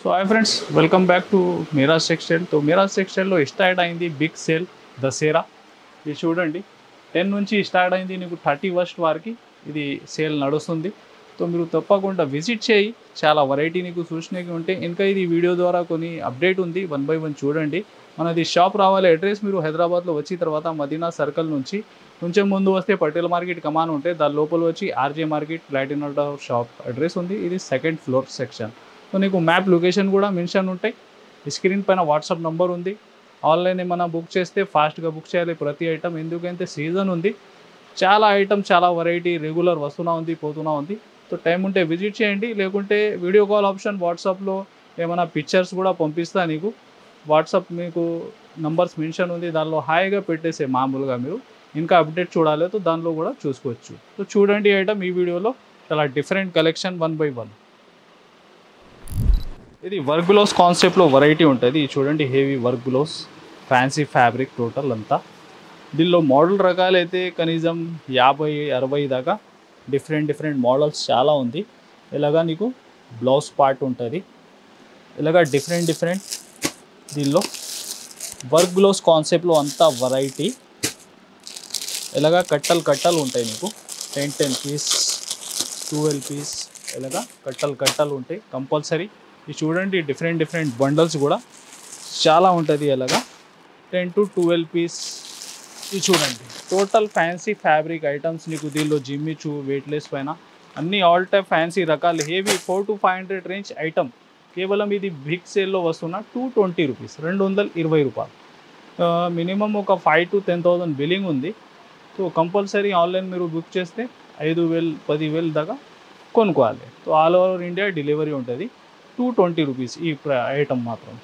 So hi friends, welcome back to Meeraj textile. So Meeraj టెక్స్టైల్లో start అయింది big sale Dasara. ఇది చూడండి, 10 నుంచి స్టార్ట్ అయింది, నీకు 31st వరకు ఇది సేల్ నడుస్తుంది. సో మీరు తప్పకుండా విజిట్ చేయి, చాలా వెరైటీ నీకు చూసినవి ఉంటే. ఇంకా ఇది వీడియో ద్వారా కొన్ని అప్డేట్ ఉంది, 1 by 1 చూడండి. మనది షాప్ రావాలి అడ్రస్, మీరు హైదరాబాద్లో వచ్చిన తర్వాత మదీనా సర్కిల్ నుంచి కొంచెం ముందు వస్తే పటేల్ మార్కెట్ కమాన్ ఉంటే దాని లోపల వచ్చి RJ market platinum tower shop address ఉంది. ఇది 2nd ఫ్లోర్ సెక్షన్. సో నీకు మ్యాప్ లొకేషన్ కూడా మెన్షన్ ఉంటాయి. స్క్రీన్ పైన వాట్సాప్ నెంబర్ ఉంది. ఆన్లైన్ ఏమైనా బుక్ చేస్తే ఫాస్ట్గా బుక్ చేయాలి ప్రతి ఐటమ్, ఎందుకంటే సీజన్ ఉంది. చాలా ఐటమ్, చాలా వెరైటీ రెగ్యులర్ వస్తున్నా ఉంది, పోతున్నా ఉంది. సో టైం ఉంటే విజిట్ చేయండి, లేకుంటే వీడియో కాల్ ఆప్షన్ వాట్సాప్లో ఏమైనా పిక్చర్స్ కూడా పంపిస్తా నీకు. వాట్సాప్ మీకు నంబర్స్ మెన్షన్ ఉంది, దానిలో హాయిగా పెట్టేసే మామూలుగా మీరు ఇంకా అప్డేట్ చూడాలి సో దానిలో కూడా చూసుకోవచ్చు. సో చూడండి ఐటమ్ ఈ వీడియోలో చాలా డిఫరెంట్ కలెక్షన్ 1 by 1. ఇది వర్క్ గ్లోవ్స్ కాన్సెప్ట్లో వెరైటీ ఉంటుంది. చూడండి, heavy work gloves, fancy fabric total అంతా. దీనిలో మోడల్ రకాలు అయితే కనీసం 50-60 దాకా డిఫరెంట్ మోడల్స్ చాలా ఉంది. ఇలాగా నీకు బ్లౌజ్ పార్ట్ ఉంటుంది, ఇలాగా డిఫరెంట్ దీనిలో వర్క్ గ్లోవ్స్ కాన్సెప్ట్లో అంతా వెరైటీ. ఇలాగా కట్టలు ఉంటాయి నీకు, 10 పీస్ 12 పీస్ ఇలాగా కట్టలు ఉంటాయి కంపల్సరీ. ఇది చూడండి, డిఫరెంట్ బండల్స్ కూడా చాలా ఉంటుంది. ఇలాగా 10 to 12 పీస్. ఇది చూడండి, టోటల్ ఫ్యాన్సీ ఫ్యాబ్రిక్ ఐటమ్స్ నీకు దీనిలో జిమ్మిచు వెయిట్లెస్ పైన అన్ని ఆల్ టైప్ ఫ్యాన్సీ రకాలు హెవీ 400 to 500 రేంజ్ ఐటమ్. కేవలం ఇది బిగ్ సేల్లో వస్తున్న 220 రూపీస్, 220 రూపాయలు. మినిమం ఒక 5,000 to 10,000 బిల్లింగ్ ఉంది. సో కంపల్సరీ ఆన్లైన్ మీరు బుక్ చేస్తే 5,000 10,000 దాకా కొనుక్కోవాలి. So all over India delivery ఉంటుంది. 220 రూపీస్ ఈ ఐటమ్ మాత్రం.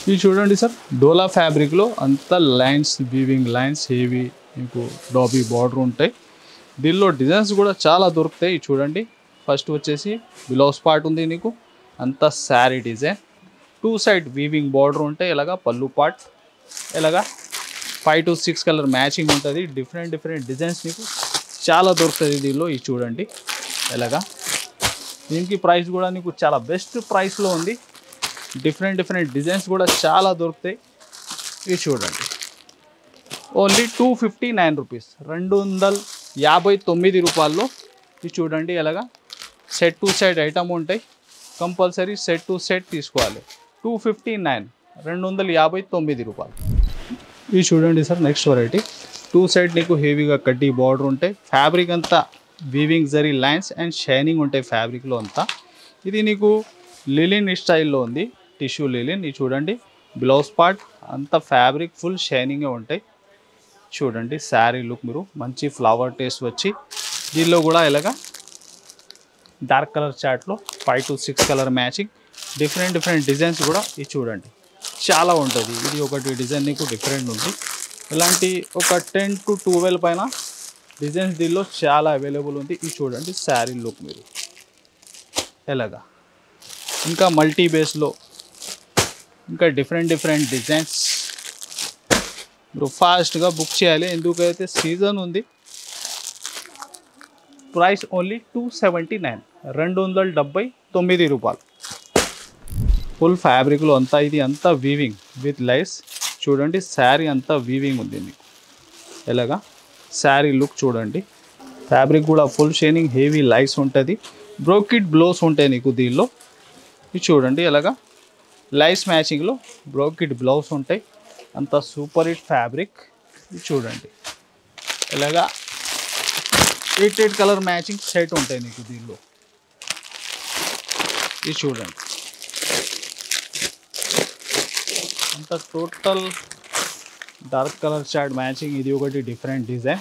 ఇది చూడండి సార్, డోలా ఫ్యాబ్రిక్లో అంతా లైన్స్, వీవింగ్ లైన్స్, హెవీ మీకు డాబీ బార్డర్ ఉంటాయి. దీనిలో డిజైన్స్ కూడా చాలా దొరుకుతాయి. చూడండి, ఫస్ట్ వచ్చేసి బ్లౌజ్ పార్ట్ ఉంది నీకు, అంతా sari design, 2 side weaving border ఉంటాయి. ఇలాగా పళ్ళు పార్ట్, ఇలాగా 5 to 6 కలర్ మ్యాచింగ్ ఉంటుంది. డిఫరెంట్ డిజైన్స్ నీకు చాలా దొరుకుతుంది దీనిలో. ఇది చూడండి, ఇలాగా దీనికి ప్రైస్ కూడా నీకు చాలా బెస్ట్ ప్రైస్లో ఉంది. డిఫరెంట్ డిజైన్స్ కూడా చాలా దొరుకుతాయి. ఇది చూడండి, ఓన్లీ 259 రూపీస్, 259 రూపాయల్లో. ఇది చూడండి, ఇలాగా సెట్ టు సైడ్ ఐటమ్ ఉంటాయి, కంపల్సరీ సెట్ టు సెట్ తీసుకోవాలి. 259, 259 రూపాయలు. ఇది చూడండి సార్, నెక్స్ట్ వెరైటీ 2 సైడ్ నీకు హెవీగా కడ్డీ బార్డర్ ఉంటాయి. ఫ్యాబ్రిక్ అంతా weaving zari lines and shining ఉంటాయి ఫ్యాబ్రిక్లో అంతా. ఇది నీకు లిలిన్ స్టైల్లో ఉంది, టిష్యూ లిలిన్. ఇది చూడండి, బ్లౌజ్ పార్ట్ అంతా ఫ్యాబ్రిక్ ఫుల్ షైనింగే ఉంటాయి. చూడండి శారీ లుక్ మీరు మంచి ఫ్లవర్ టేస్ట్ వచ్చి, దీనిలో కూడా ఇలాగా డార్క్ కలర్ చార్ట్లో 5 to 6 colour matching, different designs కూడా. ఇది చూడండి, చాలా ఉంటుంది. ఇది ఒకటి డిజైన్ నీకు డిఫరెంట్ ఉంది. ఇలాంటి ఒక 10 to 12 పైన డిజైన్స్ దీనిలో చాలా అవైలబుల్ ఉంది. ఇది చూడండి శారీ లుక్ మీరు ఎలాగా. ఇంకా మల్టీ బేస్లో ఇంకా డిఫరెంట్ డిజైన్స్. మీరు ఫాస్ట్గా బుక్ చేయాలి, ఎందుకైతే సీజన్ ఉంది. ప్రైస్ ఓన్లీ 279, 279 రూపాయలు. ఫుల్ ఫ్యాబ్రిక్లో అంతా, ఇది అంతా వీవింగ్ విత్ లైస్. చూడండి శారీ అంతా వీవింగ్ ఉంది మీకు. ఎలాగా శారీ లుక్ చూడండి, ఫ్యాబ్రిక్ కూడా ఫుల్ షైనింగ్, హెవీ లైస్ ఉంటుంది. బ్రోకెట్ బ్లౌజ్ ఉంటాయి నీకు దీనిలో. ఇది చూడండి, ఎలాగా లైస్ మ్యాచింగ్లో బ్రోకెట్ బ్లౌజ్ ఉంటాయి. అంత సూపర్ హిట్ ఫ్యాబ్రిక్. ఇది చూడండి, ఇలాగా 8 కలర్ మ్యాచింగ్ సెట్ ఉంటాయి నీకు దీనిలో. ఇది చూడండి, అంత total dark colour chart matching. ఇది ఒకటి డిఫరెంట్ డిజైన్.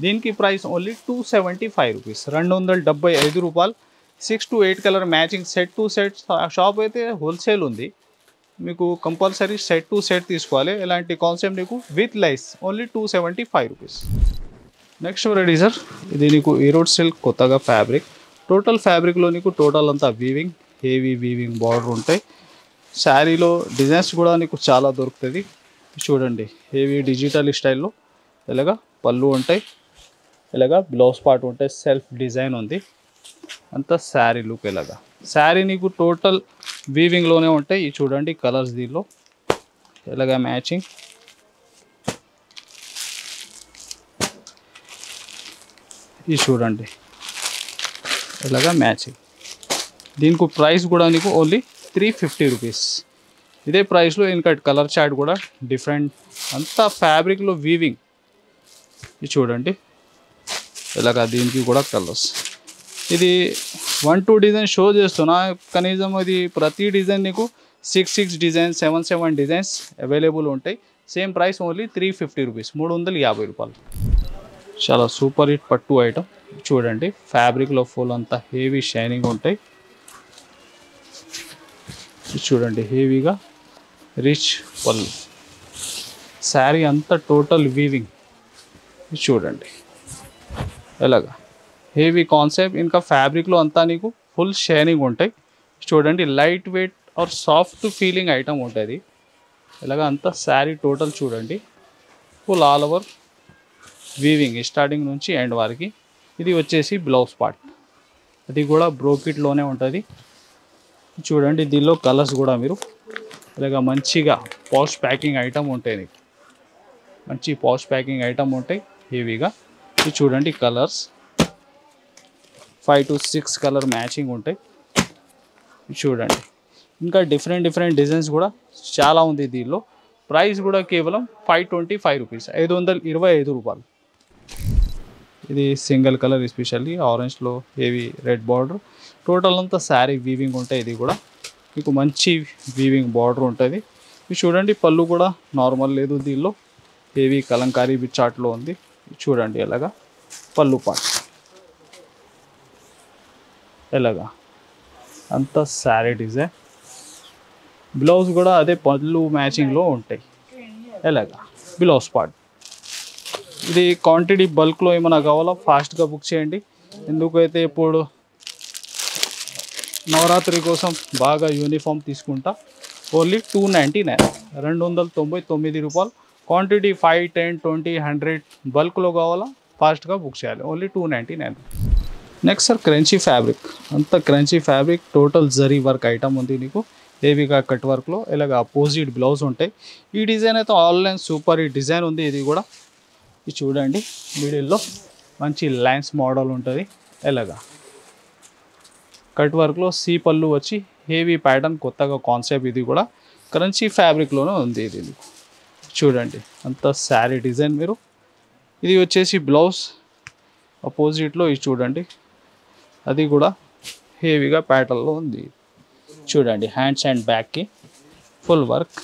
దీనికి ప్రైస్ ఓన్లీ 275 రూపీస్, 275 రూపాయలు. 6 to 8 colour matching set to set. Shop అయితే హోల్సేల్ ఉంది, మీకు కంపల్సరీ సెట్ టు సెట్ తీసుకోవాలి. ఇలాంటి కాన్సెప్ట్ నీకు with lies only 275 rupees. Next variety sir, ఇది నీకు ఈరోడ్ సిల్క్ కొత్తగా ఫ్యాబ్రిక్. టోటల్ ఫ్యాబ్రిక్లో నీకు టోటల్ అంతా వీవింగ్, హెవీ వీవింగ్ బార్డర్ ఉంటాయి. శారీలో డిజైన్స్ కూడా నీకు చాలా దొరుకుతుంది. చూడండి, హెవీ డిజిటల్ స్టైల్లో ఇలాగా పళ్ళు ఉంటాయి, ఇలాగా బ్లౌజ్ పార్ట్ ఉంటాయి, సెల్ఫ్ డిజైన్ ఉంది. అంతా శారీ లుక్ ఇలాగా శారీ నీకు టోటల్ వీవింగ్లోనే ఉంటాయి. ఇది చూడండి కలర్స్ దీనిలో ఎలాగా మ్యాచింగ్. ఇది చూడండి ఇలాగా మ్యాచింగ్. దీనికి ప్రైస్ కూడా నీకు ఓన్లీ 350 రూపీస్. ఇదే ప్రైస్లో ఇంకా కలర్ చార్ట్ కూడా డిఫరెంట్, అంతా ఫ్యాబ్రిక్లో వీవింగ్. ఇది చూడండి ఇలాగా దీనికి కూడా కలర్స్. ఇది 1-2 డిజైన్ షో చేస్తున్నా, కనీసం ఇది ప్రతి డిజైన్ నీకు 6 డిజైన్స్ 7 డిజైన్స్ అవైలబుల్ ఉంటాయి. సేమ్ ప్రైస్ ఓన్లీ 350 రూపీస్, 350 రూపాయలు. చాలా సూపర్ హిట్ పట్టు ఐటమ్. చూడండి ఫ్యాబ్రిక్లో ఫుల్ అంతా హెవీ షైనింగ్ ఉంటాయి. చూడండి హెవీగా రిచ్ పళ్ళు, శారీ అంతా టోటల్ వీవింగ్. చూడండి ఎలాగా హెవీ కాన్సెప్ట్. ఇంకా ఫ్యాబ్రిక్లో అంతా నీకు ఫుల్ షైనింగ్ ఉంటాయి. చూడండి light weight or soft feeling item ఉంటుంది. ఇలాగ అంతా శారీ టోటల్ చూడండి full all over weaving starting నుంచి ఎండ్ వరకు. ఇది వచ్చేసి బ్లౌజ్ పార్ట్, అది కూడా బ్రోకెట్లోనే ఉంటుంది. చూడండి దీనిలో కలర్స్ కూడా మీరు ఇలాగ మంచిగా పాష్ ప్యాకింగ్ ఐటమ్ ఉంటాయి. నీకు మంచి పాష్ ప్యాకింగ్ ఐటమ్ ఉంటాయి హెవీగా. ఇది చూడండి కలర్స్ 5 to 6 కలర్ మ్యాచింగ్ ఉంటాయి. చూడండి ఇంకా డిఫరెంట్ డిజైన్స్ కూడా చాలా ఉంది దీనిలో. ప్రైస్ కూడా కేవలం 525 రూపీస్, 525 రూపాయలు. ఇది సింగిల్ కలర్ ఎస్పెషల్లీ ఆరెంజ్లో హెవీ రెడ్ బార్డర్. టోటల్ అంతా శారీ వీవింగ్ ఉంటాయి. ఇది కూడా మీకు మంచి వీవింగ్ బార్డర్ ఉంటుంది. ఇది చూడండి పళ్ళు కూడా నార్మల్ లేదు, దీనిలో హెవీ కలంకారీ చార్ట్లో ఉంది. చూడండి ఎలాగా పళ్ళు పార్ట్ ఎలాగా అంతా శారీ డిజైన్. బ్లౌజ్ కూడా అదే పళ్ళు మ్యాచింగ్లో ఉంటాయి. ఎలాగా బ్లౌజ్ పార్ట్. ఇది క్వాంటిటీ బల్క్లో ఏమైనా కావాలో ఫాస్ట్గా బుక్ చేయండి. ఎందుకైతే ఇప్పుడు నవరాత్రి కోసం బాగా యూనిఫామ్ తీసుకుంటా. ఓన్లీ 299, 299 రూపాయలు. క్వాంటిటీ 5, 10, 20, 100 బల్క్లో కావాలా ఫాస్ట్గా బుక్ చేయాలి. Only 299. Next sir crunchy fabric. అంత crunchy fabric total zari work item ఉంది నీకు హెవీగా కట్ వర్క్లో. ఇలాగ అపోజిట్ బ్లౌజ్ ఉంటాయి. ఈ డిజైన్ అయితే ఆన్లైన్ సూపర్ ఈ డిజైన్ ఉంది. ఇది కూడా ఇది చూడండి మిడిల్లో మంచి లైన్స్ మోడల్ ఉంటుంది. ఎలాగా కట్ వర్క్లో సీ పళ్ళు వచ్చి హెవీ ప్యాటర్న్, కొత్తగా కాన్సెప్ట్. ఇది కూడా క్రంచీ ఫ్యాబ్రిక్లోనే ఉంది. ఇది చూడండి అంత శారీ డిజైన్ మీరు. ఇది వచ్చేసి బ్లౌజ్ అపోజిట్లో. ఇది చూడండి అది కూడా హెవీగా ప్యాటర్న్లో ఉంది. చూడండి హ్యాండ్స్ అండ్ బ్యాక్కి ఫుల్ వర్క్.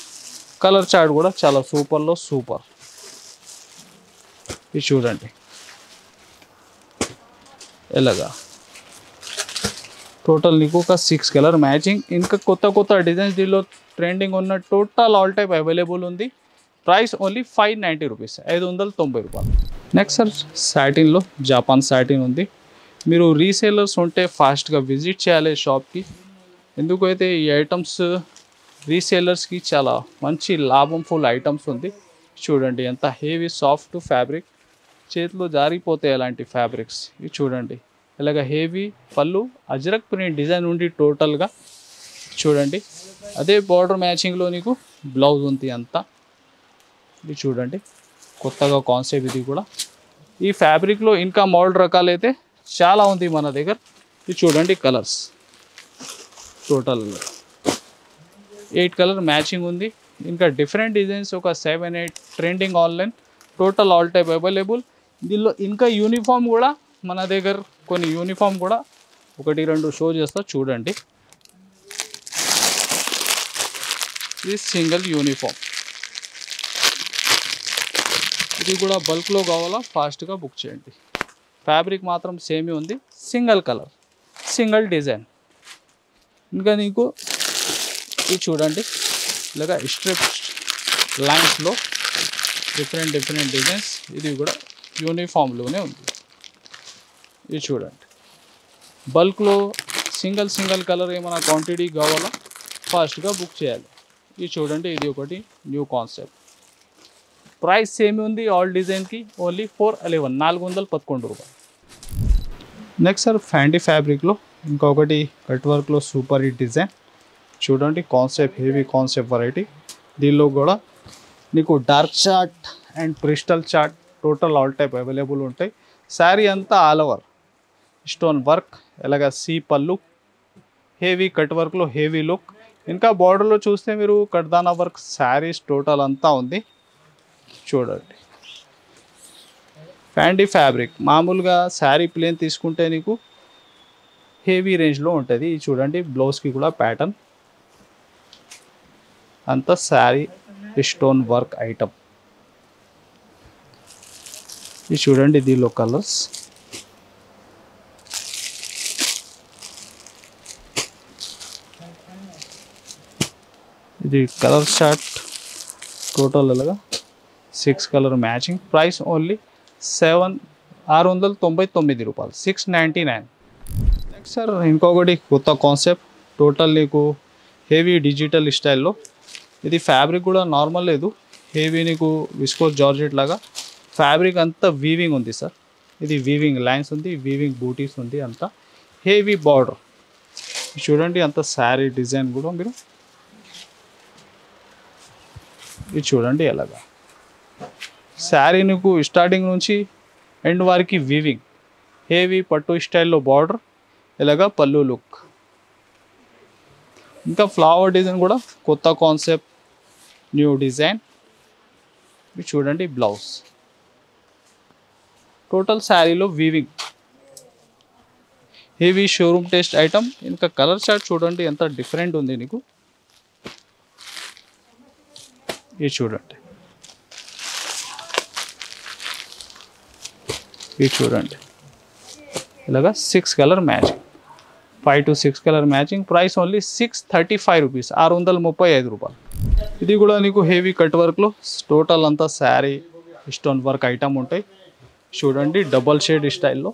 కలర్ చార్ట్ కూడా చాలా సూపర్లో సూపర్. ఇది చూడండి ఎలాగా టోటల్ నీకు ఒక 6 కలర్ మ్యాచింగ్. ఇంకా కొత్త డిజైన్స్ దీనిలో ట్రెండింగ్ ఉన్న టోటల్ ఆల్ టైప్ అవైలబుల్ ఉంది. ప్రైస్ ఓన్లీ 590 రూపీస్, 590 రూపాయలు. నెక్స్ట్ సార్ సాటిన్లో జపాన్ సాటిన్ ఉంది. మీరు రీసేలర్స్ ఉంటే ఫాస్ట్గా విజిట్ చేయాలి షాప్కి. ఎందుకైతే ఈ ఐటమ్స్ రీసేలర్స్కి చాలా మంచి లాభంఫుల్ ఐటమ్స్ ఉంది. చూడండి ఎంత హెవీ సాఫ్ట్ ఫ్యాబ్రిక్, చేతిలో జారిపోతాయి అలాంటి ఫ్యాబ్రిక్స్. ఇవి చూడండి ఇలాగ హెవీ పళ్ళు, అజ్రక్ ప్రింట్ డిజైన్ ఉండి టోటల్గా. చూడండి అదే బార్డర్ మ్యాచింగ్లో నీకు బ్లౌజ్ ఉంది అంతా. ఇది చూడండి కొత్తగా కాన్సెప్ట్. ఇది కూడా ఈ ఫ్యాబ్రిక్లో ఇంకా మోడల్ రకాలు అయితే చాలా ఉంది మన దగ్గర. ఇది చూడండి కలర్స్ టోటల్ 8 కలర్ మ్యాచింగ్ ఉంది. ఇంకా డిఫరెంట్ డిజైన్స్ ఒక 7, 8 trending online total all type available. దీనిలో ఇంకా యూనిఫామ్ కూడా మన దగ్గర కొన్ని యూనిఫామ్ కూడా 1, 2 షో చేస్తా చూడండి. ఇది సింగిల్ యూనిఫామ్. ఇది కూడా బల్క్లో కావాలా ఫాస్ట్గా బుక్ చేయండి. ఫ్యాబ్రిక్ మాత్రం సేమే ఉంది, సింగిల్ కలర్ సింగిల్ డిజైన్. ఇంకా నీకు ఇది చూడండి ఇలాగా స్ట్రిప్ లైన్స్లో డిఫరెంట్ డిజైన్స్. ఇది కూడా యూనిఫామ్లోనే ఉంది. ఇది చూడండి బల్క్లో సింగిల్ కలర్ ఏమైనా క్వాంటిటీ కావాలా ఫాస్ట్గా బుక్ చేయాలి. ఇది చూడండి ఇది ఒకటి న్యూ కాన్సెప్ట్. ప్రైస్ సేమ్ ఉంది ఆల్ డిజైన్కి, ఓన్లీ 411 రూపాయలు. నెక్స్ట్ సార్ ఫ్యాండీ ఫ్యాబ్రిక్లో ఇంకొకటి కట్ వర్క్లో సూపర్ హిట్ డిజైన్ చూడండి, కాన్సెప్ట్ హెవీ కాన్సెప్ట్ వెరైటీ. దీనిలో కూడా నీకు dark chart and crystal chart total all type available ఉంటాయి. శారీ అంతా ఆల్ ఓవర్ స్టోన్ వర్క్, ఎలాగ సీ పళ్ళు, హెవీ కట్ వర్క్లో హెవీ లుక్. ఇంకా బార్డర్లో చూస్తే మీరు కట్దానా వర్క్ శారీస్ టోటల్ అంతా ఉంది చూడండి. ఫ్యాండీ ఫ్యాబ్రిక్, మామూలుగా శారీ ప్లేన్ తీసుకుంటే నీకు హెవీ రేంజ్లో ఉంటుంది. చూడండి బ్లౌజ్కి కూడా ప్యాటర్న్ అంతా శారీ స్టోన్ వర్క్ ఐటమ్. ఇది చూడండి దీనిలో కలర్స్. ఇది కలర్ చార్ట్ టోటల్ అలాగా 6 కలర్ మ్యాచింగ్. ప్రైస్ ఓన్లీ 699 రూపాయలు, 699. నెక్స్ట్ సార్ ఇంకొకటి కొత్త కాన్సెప్ట్, టోటల్ నీకు హెవీ డిజిటల్ స్టైల్లో. ఇది ఫ్యాబ్రిక్ కూడా నార్మల్ లేదు, హెవీ నీకు విస్కోస్ జార్జెట్ లాగా ఫ్యాబ్రిక్ అంతా వీవింగ్ ఉంది సార్. ఇది వీవింగ్ లైన్స్ ఉంది, వీవింగ్ బూటీస్ ఉంది, అంతా హెవీ బార్డర్. చూడండి అంత శారీ డిజైన్ కూడా మీరు ఇది చూడండి ఎలాగా. శారీ నీకు స్టార్టింగ్ నుంచి ఎండ్ వరకు వీవింగ్, హెవీ పట్టు స్టైల్లో బార్డర్, ఇలాగా పళ్ళు లుక్. ఇంకా ఫ్లవర్ డిజైన్ కూడా కొత్త కాన్సెప్ట్, న్యూ డిజైన్. ఇది చూడండి బ్లౌజ్, టోటల్ శారీలో weaving, heavy showroom taste item. ఇంకా కలర్ చార్ట్ చూడండి ఎంత డిఫరెంట్ ఉంది నీకు. ఇది చూడండి, ఇది చూడండి ఇలాగా 6 colour matching, 5 to 6 colour matching. Price only 635 rupees, 635 రూపాయలు. ఇది కూడా నీకు హెవీ కట్ వర్క్లో టోటల్ అంతా శారీ స్టోన్ వర్క్ ఐటమ్ ఉంటాయి. చూడండి డబల్ షేడ్ స్టైల్లో.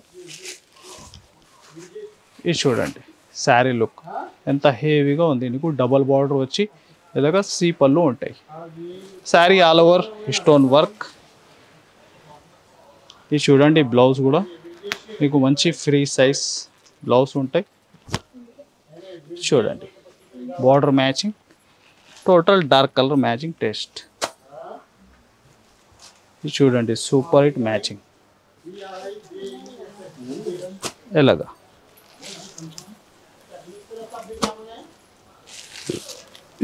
ఇది చూడండి శారీ లుక్ ఎంత హెవీగా ఉంది నీకు. డబల్ బార్డర్ వచ్చి ఇలాగా సీ పళ్ళు ఉంటాయి. Sari all over stone work. ఇది చూడండి బ్లౌజ్ కూడా మీకు మంచి ఫ్రీ సైజ్ బ్లౌజ్ ఉంటాయి. చూడండి border matching, total dark colour matching taste. ఇది చూడండి సూపర్ హిట్ మ్యాచింగ్ ఎలాగా.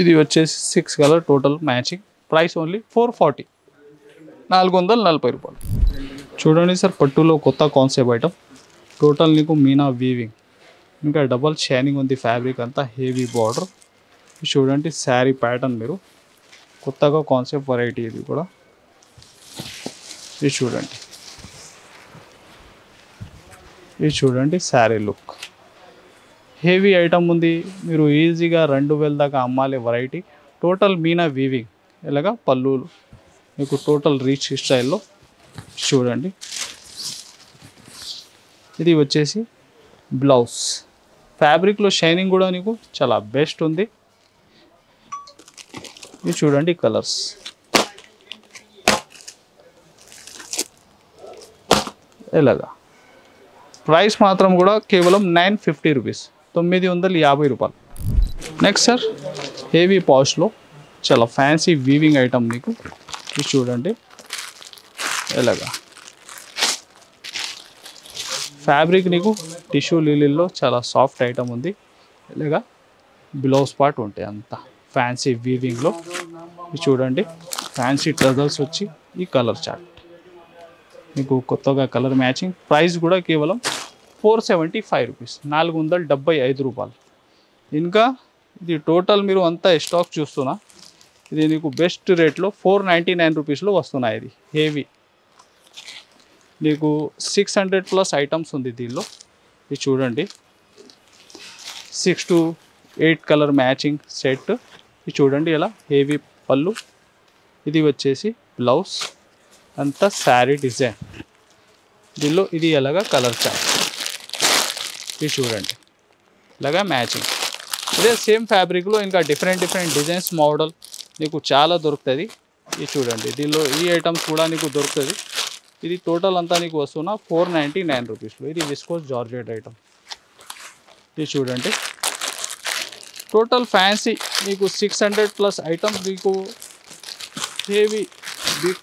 ఇది వచ్చేసి 6 colour total matching. Price only 440, 440 రూపాయలు. చూడండి సార్ పట్టులో కొత్త కాన్సెప్ట్ ఐటమ్, టోటల్ నీకు మీనా వీవింగ్, ఇంకా డబల్ షైనింగ్ ఉంది ఫ్యాబ్రిక్ అంతా, హెవీ బార్డర్. చూడండి శారీ ప్యాటర్న్ మీరు కొత్తగా కాన్సెప్ట్ వెరైటీ ఇది కూడా. ఇది చూడండి, ఇది చూడండి శారీ లుక్, హెవీ ఐటమ్ ఉంది. మీరు ఈజీగా 2000 దాకా అమ్మాలి వెరైటీ. టోటల్ మీనా వీవింగ్, ఇలాగా పళ్ళులు మీకు టోటల్ రీచ్ స్టైల్లో. చూడండి ఇది వచ్చేసి బ్లౌజ్, ఫ్యాబ్రిక్లో షైనింగ్ కూడా నీకు చాలా బెస్ట్ ఉంది. ఇది చూడండి కలర్స్. ఇలాగా ప్రైస్ మాత్రం కూడా కేవలం 950 రూపీస్, 950 రూపాయలు. నెక్స్ట్ సార్ హెవీ పాష్లో చాలా ఫ్యాన్సీ వీవింగ్ ఐటమ్ మీకు. ఇది చూడండి ఎలాగా ఫ్యాబ్రిక్ నీకు టిష్యూ లిలీల్లో చాలా సాఫ్ట్ ఐటమ్ ఉంది. ఇలాగా బ్లౌజ్ పార్ట్ ఉంటాయి అంతా ఫ్యాన్సీ వీవింగ్లో. ఇది చూడండి ఫ్యాన్సీ ట్రజల్స్ వచ్చి ఈ కలర్ చార్ట్ మీకు కొత్తగా కలర్ మ్యాచింగ్. ప్రైస్ కూడా కేవలం 475 రూపీస్, 475 రూపాయలు. ఇంకా ఇది టోటల్ మీరు అంతా స్టాక్ చూస్తున్నా, ఇది నీకు బెస్ట్ రేట్లో 499 రూపీస్లో వస్తున్నాయి. ఇది హెవీ నీకు 600+ ఐటమ్స్ ఉంది దీనిలో. ఇది చూడండి 6 to 8 కలర్ మ్యాచింగ్ సెట్. ఇది చూడండి ఇలా హెవీ పళ్ళు, ఇది వచ్చేసి బ్లౌజ్, అంతా శారీ డిజైన్. దీనిలో ఇది ఎలాగా కలర్ చార్ట్. ఇది చూడండి ఇలాగా మ్యాచింగ్. ఇదే సేమ్ ఫ్యాబ్రిక్లో ఇంకా డిఫరెంట్ డిజైన్స్ మోడల్ నీకు చాలా దొరుకుతుంది. ఇది చూడండి దీనిలో ఈ ఐటమ్స్ కూడా నీకు దొరుకుతుంది. ఇది టోటల్ అంతా నీకు వస్తున్న 499 రూపీస్లో. ఇది విస్కోస్ జార్జెట్ ఐటమ్. ఇది చూడండి టోటల్ ఫ్యాన్సీ మీకు 600+ ఐటమ్స్ మీకు హెవీ బిగ్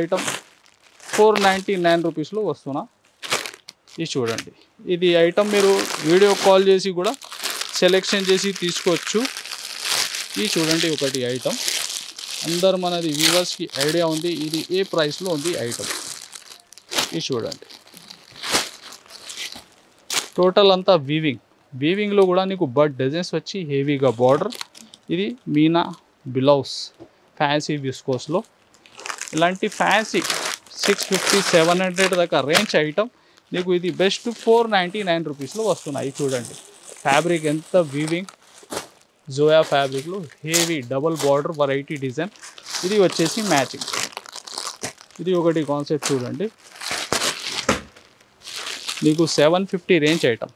ఐటమ్ 499 రూపీస్లో వస్తున్నా. ఇది చూడండి ఇది ఐటమ్ మీరు వీడియో కాల్ చేసి కూడా సెలెక్షన్ చేసి తీసుకోవచ్చు. ఇది చూడండి ఒకటి ఐటమ్ అందరు మనది వ్యూవర్స్కి ఐడియా ఉంది ఇది ఏ ప్రైస్లో ఉంది ఐటమ్. ఇది చూడండి టోటల్ అంతా వీవింగ్లో కూడా నీకు బడ్ డిజైన్స్ వచ్చి హెవీగా బార్డర్. ఇది మీనా బ్లౌజ్ ఫ్యాన్సీ విస్కోస్లో ఇలాంటి ఫ్యాన్సీ 650-700 దాకా రేంజ్ ఐటమ్ నీకు ఇది బెస్ట్ 499 రూపీస్లో వస్తున్నాయి. చూడండి ఫ్యాబ్రిక్ ఎంత వీవింగ్ జోయా ఫ్యాబ్రిక్లో heavy double border variety design. ఇది వచ్చేసి మ్యాచింగ్. ఇది ఒకటి కాన్సెప్ట్ చూడండి మీకు 750 రేంజ్ ఐటమ్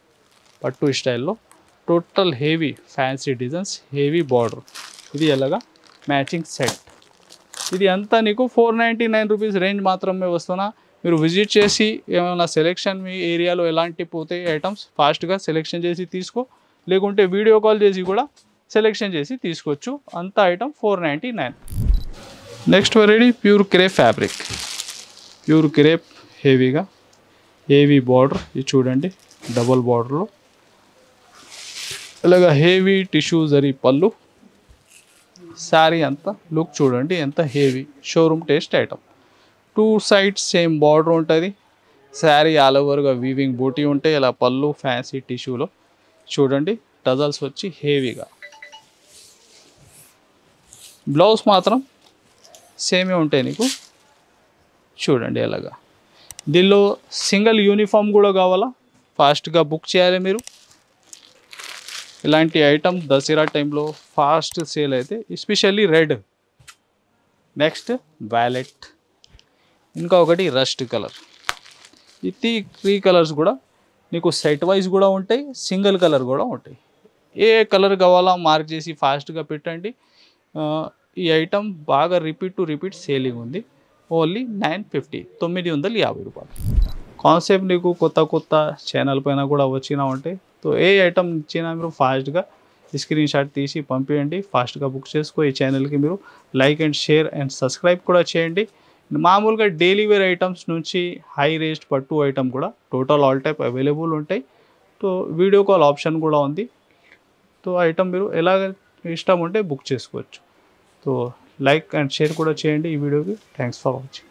పట్టు స్టైల్లో total heavy fancy designs heavy border. ఇది ఎలాగా మ్యాచింగ్ సెట్. ఇది అంతా నీకు 499 రూపీస్ రేంజ్ మాత్రమే వస్తున్నా. మీరు విజిట్ చేసి ఏమైనా సెలెక్షన్ మీ ఏరియాలో ఎలాంటి పోతే ఐటమ్స్ ఫాస్ట్గా సెలెక్షన్ చేసి తీసుకో, లేకుంటే వీడియో కాల్ చేసి కూడా సెలెక్షన్ చేసి తీసుకోవచ్చు. అంత item 499. Next variety pure crepe fabric. Pure crepe హెవీగా హెవీ బార్డర్. ఇది చూడండి డబుల్ బార్డర్లో ఇలాగా హెవీ టిష్యూ జరీ పళ్ళు. శారీ అంతా లుక్ చూడండి ఎంత heavy showroom taste item. 2 sides same border ఉంటుంది. శారీ ఆల్ ఓవర్గా వీవింగ్ బూటీ ఉంటాయి. ఇలా పళ్ళు ఫ్యాన్సీ టిష్యూలో చూడండి టజల్స్ వచ్చి హెవీగా. బ్లౌజ్ మాత్రం సేమే ఉంటాయి నీకు చూడండి ఎలాగా. దీనిలో సింగిల్ యూనిఫామ్ కూడా కావాలా ఫాస్ట్గా బుక్ చేయాలి మీరు. ఇలాంటి ఐటమ్ దసరా టైంలో ఫాస్ట్ సేల్ అయితే ఎస్పెషల్లీ రెడ్. నెక్స్ట్ వైలెట్, ఇంకా ఒకటి రస్ట్ కలర్. ఇది 3 కలర్స్ కూడా నీకు సెట్ వైజ్ కూడా ఉంటాయి, సింగిల్ కలర్ కూడా ఉంటాయి. ఏ కలర్ కావాలా మార్క్ చేసి ఫాస్ట్గా పెట్టండి. ఈ ఐటమ్ బాగా రిపీట్ టు రిపీట్ సేలింగ్ ఉంది. ఓన్లీ 950 950 రూపాయలు. కాన్సెప్ట్ నీకు కొత్త ఛానల్ పైన కూడా వచ్చినా ఉంటాయి. సో ఏ ఐటమ్ ఇచ్చినా మీరు ఫాస్ట్గా స్క్రీన్ షాట్ తీసి పంపించండి. ఫాస్ట్గా బుక్ చేసుకో. ఈ ఛానల్కి మీరు like and share and subscribe కూడా చేయండి. మామూలుగా డైలీ వేర్ ఐటమ్స్ నుంచి హై రేస్ట్ పట్టు ఐటమ్ కూడా టోటల్ ఆల్ టైప్ అవైలబుల్ ఉంటాయి. సో వీడియో కాల్ ఆప్షన్ కూడా ఉంది. సో ఐటమ్ మీరు ఎలాగ ఇష్టం ఉంటే బుక్ చేసుకోవచ్చు. సో లైక్ అండ్ షేర్ కూడా చేయండి ఈ వీడియోకి. Thanks for watching.